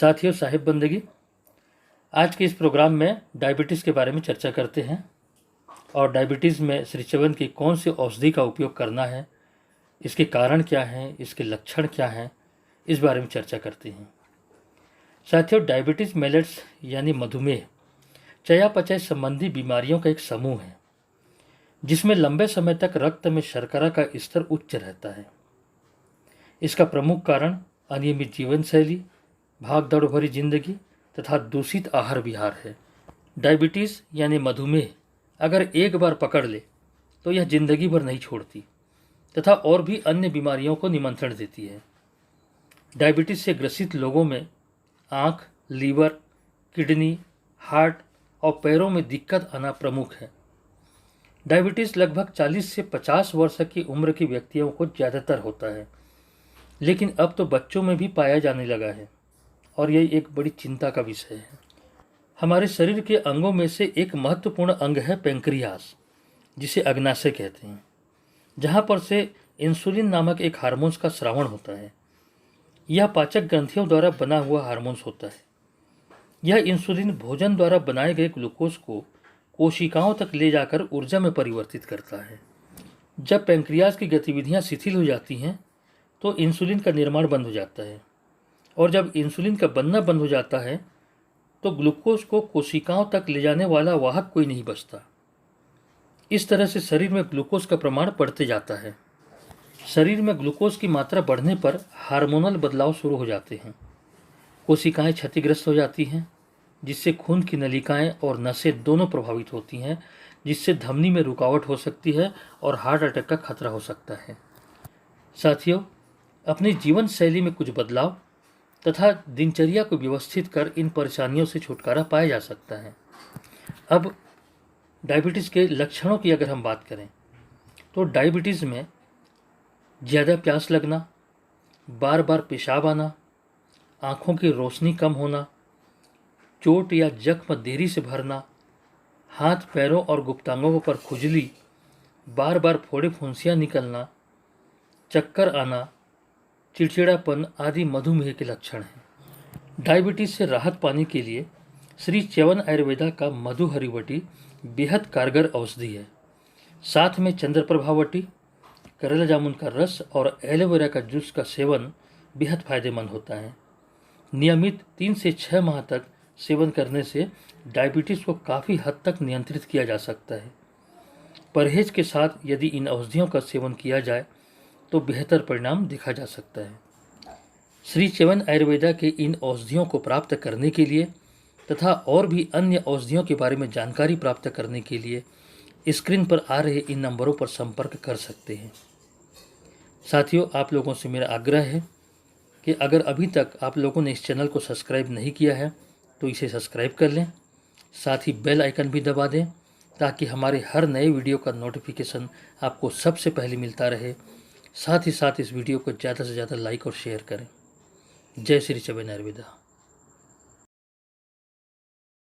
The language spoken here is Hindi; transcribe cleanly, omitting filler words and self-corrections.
साथियों, साहिब बंदगी, आज के इस प्रोग्राम में डायबिटीज़ के बारे में चर्चा करते हैं और डायबिटीज़ में श्री च्यवन की कौन सी औषधि का उपयोग करना है, इसके कारण क्या हैं, इसके लक्षण क्या हैं, इस बारे में चर्चा करते हैं। साथियों, डायबिटीज़ मेलेट्स यानी मधुमेह चयापचय संबंधी बीमारियों का एक समूह है जिसमें लंबे समय तक रक्त में शर्करा का स्तर उच्च रहता है। इसका प्रमुख कारण अनियमित जीवन शैली, भाग-दौड़ भरी जिंदगी तथा दूषित आहार विहार है। डायबिटीज़ यानी मधुमेह अगर एक बार पकड़ ले तो यह जिंदगी भर नहीं छोड़ती तथा और भी अन्य बीमारियों को निमंत्रण देती है। डायबिटीज़ से ग्रसित लोगों में आँख, लीवर, किडनी, हार्ट और पैरों में दिक्कत आना प्रमुख है। डायबिटीज़ लगभग 40 से 50 वर्ष की उम्र के व्यक्तियों को ज़्यादातर होता है, लेकिन अब तो बच्चों में भी पाया जाने लगा है और यह एक बड़ी चिंता का विषय है। हमारे शरीर के अंगों में से एक महत्वपूर्ण अंग है पेंक्रियास, जिसे अग्नाशय कहते हैं, जहाँ पर से इंसुलिन नामक एक हार्मोन्स का स्रावण होता है। यह पाचक ग्रंथियों द्वारा बना हुआ हार्मोन्स होता है। यह इंसुलिन भोजन द्वारा बनाए गए ग्लूकोज को कोशिकाओं तक ले जाकर ऊर्जा में परिवर्तित करता है। जब पेंक्रियास की गतिविधियां शिथिल हो जाती हैं तो इंसुलिन का निर्माण बंद हो जाता है और जब इंसुलिन का बनना बंद हो जाता है तो ग्लूकोज को कोशिकाओं तक ले जाने वाला वाहक कोई नहीं बचता। इस तरह से शरीर में ग्लूकोज का प्रमाण बढ़ते जाता है। शरीर में ग्लूकोज की मात्रा बढ़ने पर हार्मोनल बदलाव शुरू हो जाते हैं। कोशिकाएं क्षतिग्रस्त हो जाती हैं, जिससे खून की नलिकाएं और नसें दोनों प्रभावित होती हैं, जिससे धमनी में रुकावट हो सकती है और हार्ट अटैक का खतरा हो सकता है। साथियों, अपनी जीवन शैली में कुछ बदलाव तथा दिनचर्या को व्यवस्थित कर इन परेशानियों से छुटकारा पाया जा सकता है। अब डायबिटीज़ के लक्षणों की अगर हम बात करें तो डायबिटीज़ में ज़्यादा प्यास लगना, बार बार पेशाब आना, आँखों की रोशनी कम होना, चोट या जख्म देरी से भरना, हाथ पैरों और गुप्तांगों पर खुजली, बार बार फोड़े फुंसियाँ निकलना, चक्कर आना, चिड़चिड़ापन आदि मधुमेह के लक्षण हैं। डायबिटीज़ से राहत पाने के लिए श्री च्यवन आयुर्वेदा का मधु हरिवटी बेहद कारगर औषधि है। साथ में चंद्रप्रभावटी, करेला जामुन का रस और एलोवेरा का जूस का सेवन बेहद फायदेमंद होता है। नियमित 3 से 6 माह तक सेवन करने से डायबिटीज़ को काफ़ी हद तक नियंत्रित किया जा सकता है। परहेज के साथ यदि इन औषधियों का सेवन किया जाए तो बेहतर परिणाम देखा जा सकता है। श्री च्यवन आयुर्वेदा के इन औषधियों को प्राप्त करने के लिए तथा और भी अन्य औषधियों के बारे में जानकारी प्राप्त करने के लिए स्क्रीन पर आ रहे इन नंबरों पर संपर्क कर सकते हैं। साथियों, आप लोगों से मेरा आग्रह है कि अगर अभी तक आप लोगों ने इस चैनल को सब्सक्राइब नहीं किया है तो इसे सब्सक्राइब कर लें, साथ ही बेल आइकन भी दबा दें ताकि हमारे हर नए वीडियो का नोटिफिकेशन आपको सबसे पहले मिलता रहे। साथ ही साथ इस वीडियो को ज़्यादा से ज़्यादा लाइक और शेयर करें। जय श्री च्यवन आयुर्वेदा।